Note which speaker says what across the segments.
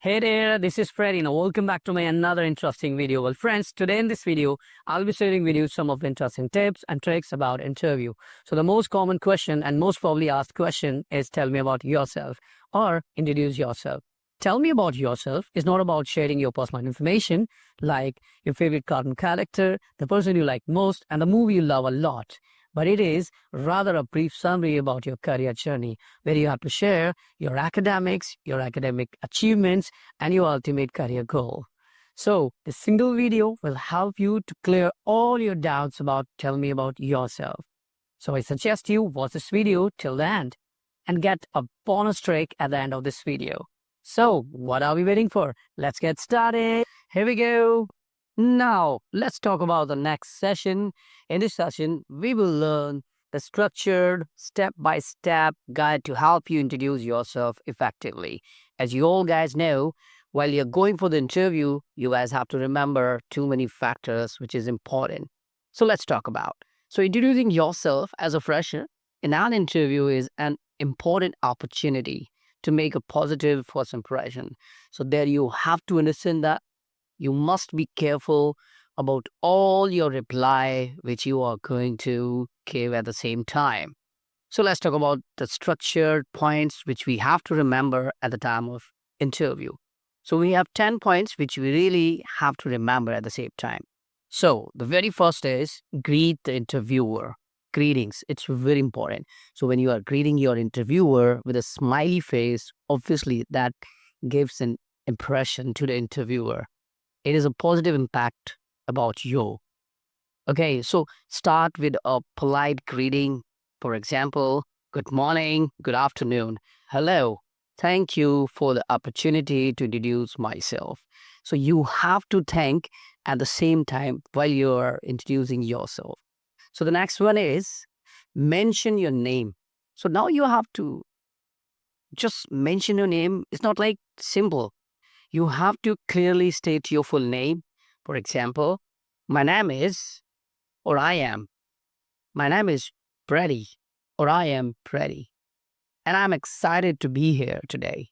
Speaker 1: Hey there, this is Freddy. Now, welcome back to my another interesting video. Well, friends, today in this video, I'll be sharing with you some of the interesting tips and tricks about interview. So, the most common question and most probably asked question is tell me about yourself or introduce yourself. Tell me about yourself is not about sharing your personal information like your favorite cartoon character, the person you like most, and the movie you love a lot. But it is rather a brief summary about your career journey where you have to share your academics, your academic achievements, and your ultimate career goal. So, this single video will help you to clear all your doubts about tell me about yourself. So, I suggest you watch this video till the end and get a bonus trick at the end of this video. So, what are we waiting for? Let's get started. Here we go. Now, let's talk about the next session. In this session, we will learn the structured step-by-step guide to help you introduce yourself effectively. As you all guys know, while you're going for the interview, you guys have to remember too many factors, which is important. So let's talk about. So introducing yourself as a fresher in an interview is an important opportunity to make a positive first impression. So there you have to understand that you must be careful about all your reply which you are going to give at the same time. So let's talk about the structured points which we have to remember at the time of interview. So we have 10 points which we really have to remember at the same time. So the very first is greet the interviewer. Greetings, it's very important. So when you are greeting your interviewer with a smiley face, obviously that gives an impression to the interviewer. It is a positive impact about you. Okay, so start with a polite greeting. For example, good morning, good afternoon, hello. Thank you for the opportunity to introduce myself. So you have to thank at the same time while you are introducing yourself. So the next one is mention your name. So now you have to just mention your name. It's not like simple. You have to clearly state your full name. For example, my name is, or I am. My name is Freddy, or I am Freddy. And I'm excited to be here today.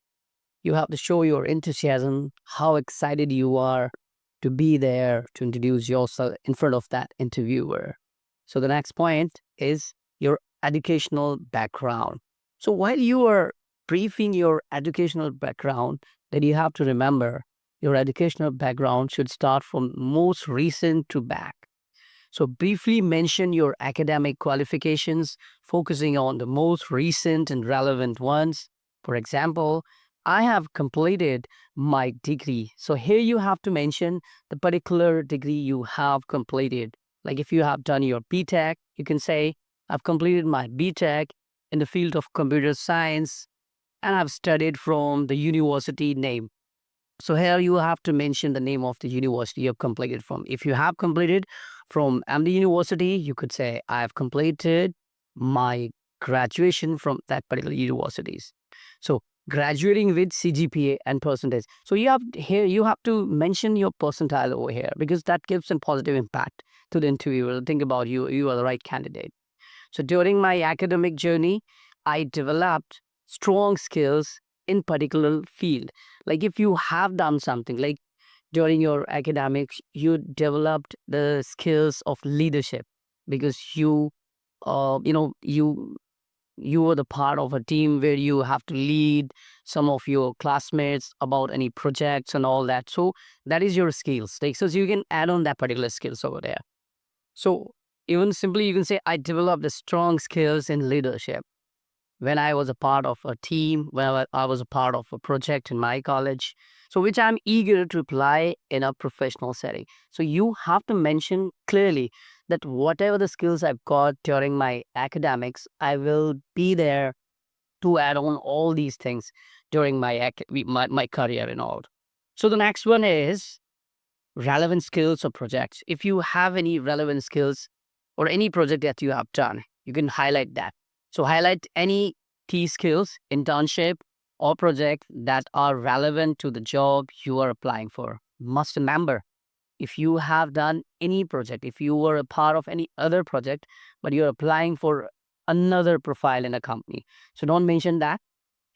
Speaker 1: You have to show your enthusiasm, how excited you are to be there to introduce yourself in front of that interviewer. So the next point is your educational background. So while you are briefing your educational background, then you have to remember your educational background should start from most recent to back. So briefly mention your academic qualifications, focusing on the most recent and relevant ones. For example, I have completed my degree. So here you have to mention the particular degree you have completed. Like if you have done your BTech, you can say, I've completed my BTech in the field of computer science and I've studied from the university name. So here you have to mention the name of the university you've completed from. If you have completed from MD University, you could say, I have completed my graduation from that particular universities. So graduating with CGPA and percentage. So you have here, you have to mention your percentile over here because that gives a positive impact to the interviewer. Think about you, you are the right candidate. So during my academic journey, I developed strong skills in particular field. Like if you have done something like during your academics, you developed the skills of leadership because you were the part of a team where you have to lead some of your classmates about any projects and all that. So that is your skills. Like, so you can add on that particular skills over there. So even simply you can say I developed the strong skills in leadership when I was a part of a team, when I was a part of a project in my college, so which I'm eager to apply in a professional setting. So you have to mention clearly that whatever the skills I've got during my academics, I will be there to add on all these things during my career and all. So the next one is relevant skills or projects. If you have any relevant skills or any project that you have done, you can highlight that. So highlight any key skills, internship, or project that are relevant to the job you are applying for. Must remember, if you have done any project, if you were a part of any other project, but you're applying for another profile in a company, so don't mention that.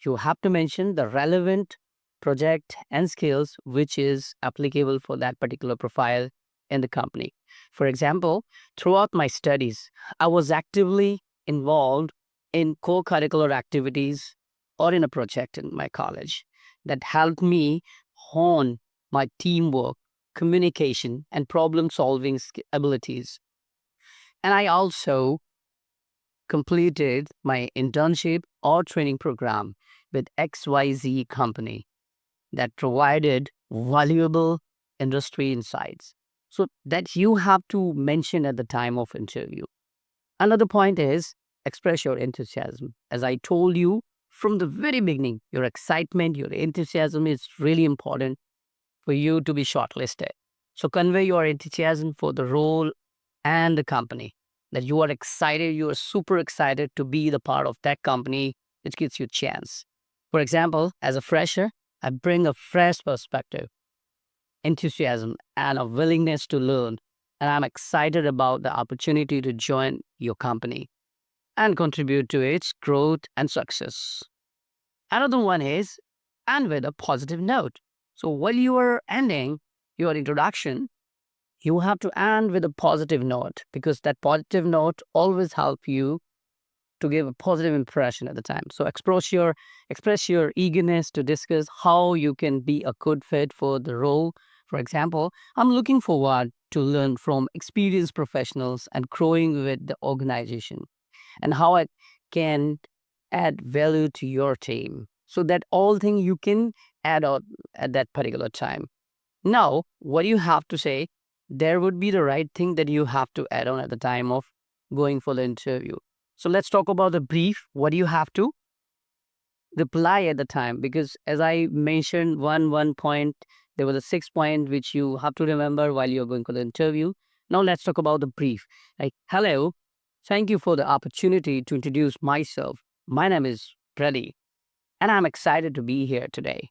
Speaker 1: You have to mention the relevant project, and skills which is applicable for that particular profile in the company. For example, throughout my studies, I was actively involved in co-curricular activities or in a project in my college that helped me hone my teamwork, communication, and problem solving abilities. And I also completed my internship or training program with XYZ company that provided valuable industry insights. So that you have to mention at the time of interview. Another point is express your enthusiasm. As I told you from the very beginning, your excitement, your enthusiasm is really important for you to be shortlisted. So convey your enthusiasm for the role and the company, that you are excited, you are super excited to be the part of that company, which gives you a chance. For example, as a fresher, I bring a fresh perspective, enthusiasm, and a willingness to learn. And I'm excited about the opportunity to join your company and contribute to its growth and success. Another one is end with a positive note. So while you are ending your introduction, you have to end with a positive note because that positive note always help you to give a positive impression at the time. So express your eagerness to discuss how you can be a good fit for the role. For example, I'm looking forward to learn from experienced professionals and growing with the organization and how I can add value to your team. So that all thing you can add on at that particular time. Now, what you have to say, there would be the right thing that you have to add on at the time of going for the interview. So let's talk about the brief. What do you have to reply at the time? Because as I mentioned, one point, there was a 6 point which you have to remember while you're going for the interview. Now let's talk about the brief. Like, hello, thank you for the opportunity to introduce myself. My name is Freddy, and I'm excited to be here today.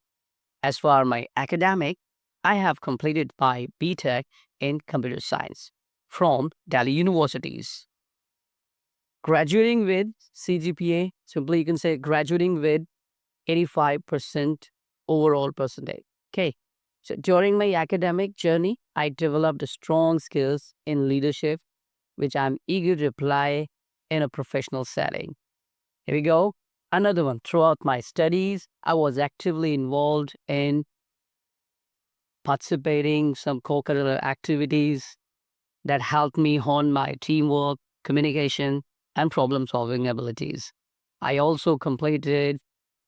Speaker 1: As for my academic, I have completed my BTech in computer science from Delhi universities. Graduating with CGPA, simply you can say graduating with 85% overall percentage. Okay. So during my academic journey, I developed strong skills in leadership, which I'm eager to apply in a professional setting. Here we go. Another one. Throughout my studies, I was actively involved in participating some co-curricular activities that helped me hone my teamwork, communication, and problem-solving abilities. I also completed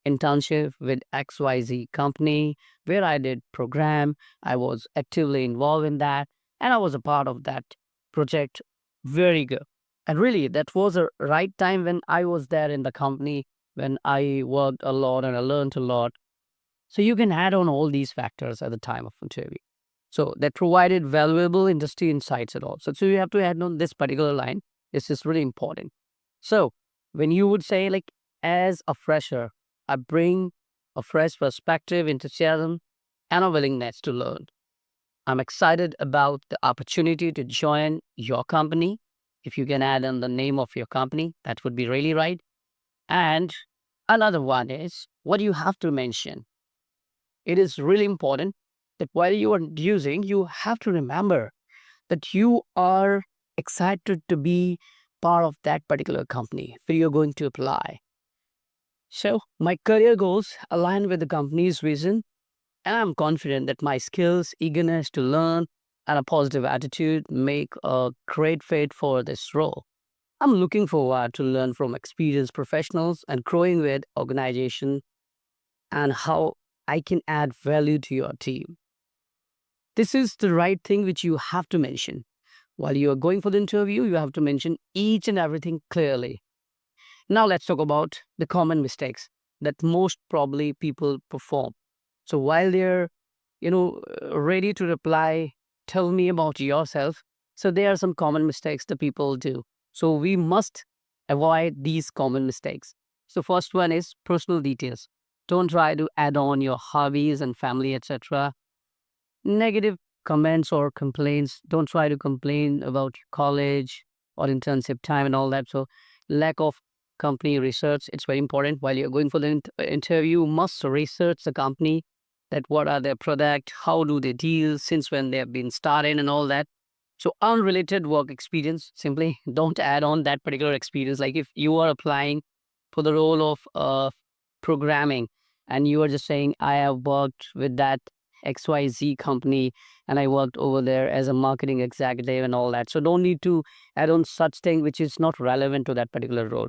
Speaker 1: internship with XYZ company where I did program. I was actively involved in that and I was a part of that project. Very good. And really, that was a right time when I was there in the company, when I worked a lot and I learned a lot. So you can add on all these factors at the time of interview. So that provided valuable industry insights at all. So you have to add on this particular line. This is really important. So when you would say like, as a fresher, I bring a fresh perspective, enthusiasm, and a willingness to learn. I'm excited about the opportunity to join your company. If you can add on the name of your company, that would be really right. And another one is what you have to mention. It is really important that while you are using, you have to remember that you are excited to be part of that particular company where you're going to apply. So, my career goals align with the company's vision, and I'm confident that my skills, eagerness to learn, and a positive attitude make a great fit for this role. I'm looking forward to learn from experienced professionals and growing with organization and how I can add value to your team. This is the right thing which you have to mention. While you are going for the interview, you have to mention each and everything clearly. Now let's talk about the common mistakes that most probably people perform. So while they're, ready to reply, tell me about yourself. So there are some common mistakes that people do. So we must avoid these common mistakes. So first one is personal details. Don't try to add on your hobbies and family, etc. Negative comments or complaints. Don't try to complain about your college or internship time and all that. So lack of company research, it's very important. While you're going for the interview, you must research the company that what are their product, how do they deal, since when they have been started and all that. So unrelated work experience, simply don't add on that particular experience. Like if you are applying for the role of programming and you are just saying, I have worked with that XYZ company and I worked over there as a marketing executive and all that. So don't need to add on such thing which is not relevant to that particular role.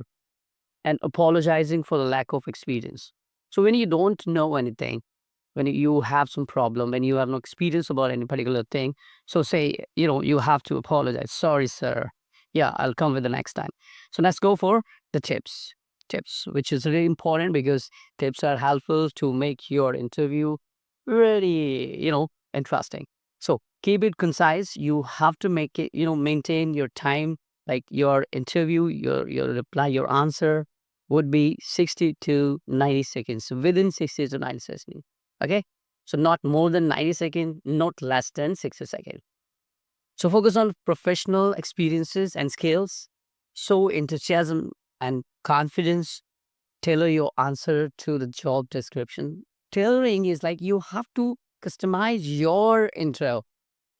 Speaker 1: And apologizing for the lack of experience. So when you don't know anything, when you have some problem and you have no experience about any particular thing, so say, you have to apologize. Sorry, sir. Yeah, I'll come with the next time. So let's go for the tips, which is really important because tips are helpful to make your interview really, interesting. So keep it concise. You have to make it, maintain your time, like your interview, your reply, your answer would be 60 to 90 seconds. So within 60 to 90 seconds. Okay. So not more than 90 seconds, not less than 60 seconds. So focus on professional experiences and skills. Show enthusiasm and confidence. Tailor your answer to the job description. Tailoring is like you have to customize your intro,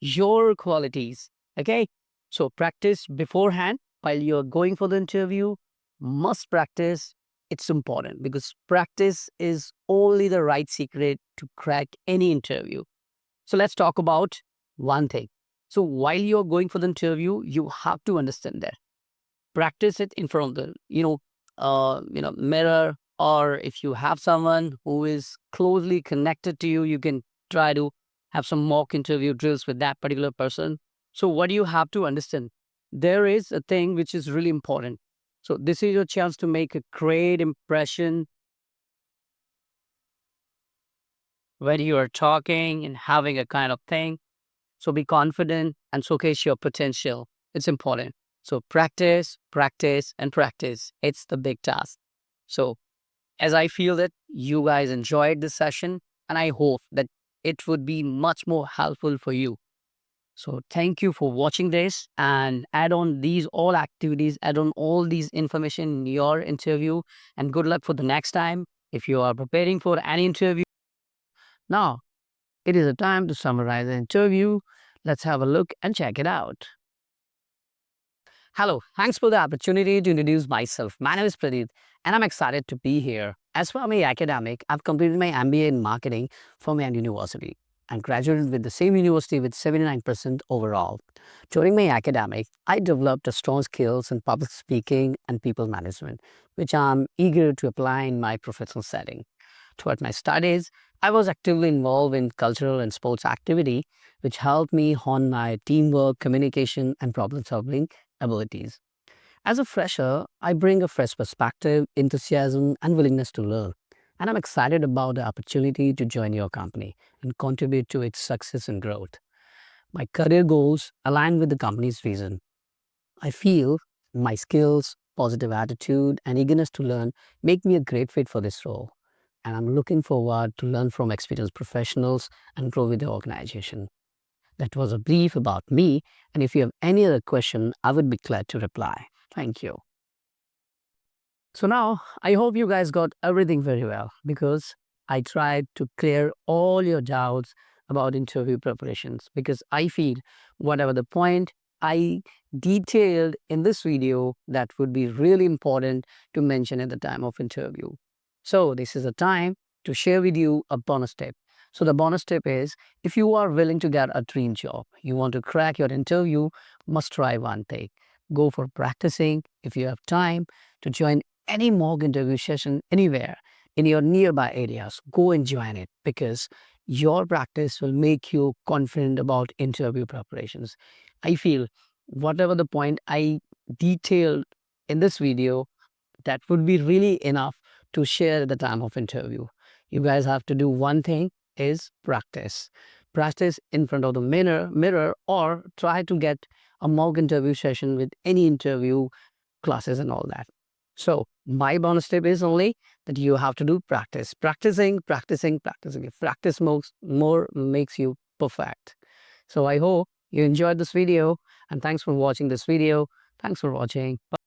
Speaker 1: your qualities. Okay. So practice beforehand while you're going for the interview. Must practice. It's important because practice is only the right secret to crack any interview. So let's talk about one thing. So while you're going for the interview, you have to understand that. Practice it in front of the, mirror, or if you have someone who is closely connected to you, you can try to have some mock interview drills with that particular person. So what do you have to understand? There is a thing which is really important. So this is your chance to make a great impression when you are talking and having a kind of thing. So be confident and showcase your potential. It's important. So practice, practice, and practice. It's the big task. So as I feel that you guys enjoyed this session, and I hope that it would be much more helpful for you. So thank you for watching this, and add on these all activities, add on all these information in your interview, and good luck for the next time if you are preparing for an interview. Now, it is a time to summarize the interview. Let's have a look and check it out. Hello, thanks for the opportunity to introduce myself. My name is Pradeep and I'm excited to be here. As for my academic, I've completed my MBA in marketing from Yale University and graduated with the same university with 79% overall. During my academic, I developed a strong skills in public speaking and people management, which I'm eager to apply in my professional setting. Throughout my studies, I was actively involved in cultural and sports activity, which helped me hone my teamwork, communication, and problem-solving abilities. As a fresher, I bring a fresh perspective, enthusiasm, and willingness to learn. And I'm excited about the opportunity to join your company and contribute to its success and growth. My career goals align with the company's vision. I feel my skills, positive attitude, and eagerness to learn make me a great fit for this role. And I'm looking forward to learn from experienced professionals and grow with the organization. That was a brief about me, and if you have any other question, I would be glad to reply. Thank you. So now, I hope you guys got everything very well because I tried to clear all your doubts about interview preparations, because I feel whatever the point I detailed in this video, that would be really important to mention at the time of interview. So this is a time to share with you a bonus tip. So the bonus tip is, if you are willing to get a dream job, you want to crack your interview, must try one thing. Go for practicing if you have time to join any mock interview session anywhere in your nearby areas. Go and join it, because your practice will make you confident about interview preparations. I feel whatever the point I detailed in this video, that would be really enough to share at the time of interview. You guys have to do one thing, is practice. Practice in front of the mirror, or try to get a mock interview session with any interview classes and all that. So my bonus tip is only that you have to do practice. Practicing, practicing, practicing. If practice more makes you perfect. So I hope you enjoyed this video, and thanks for watching this video. Thanks for watching. Bye.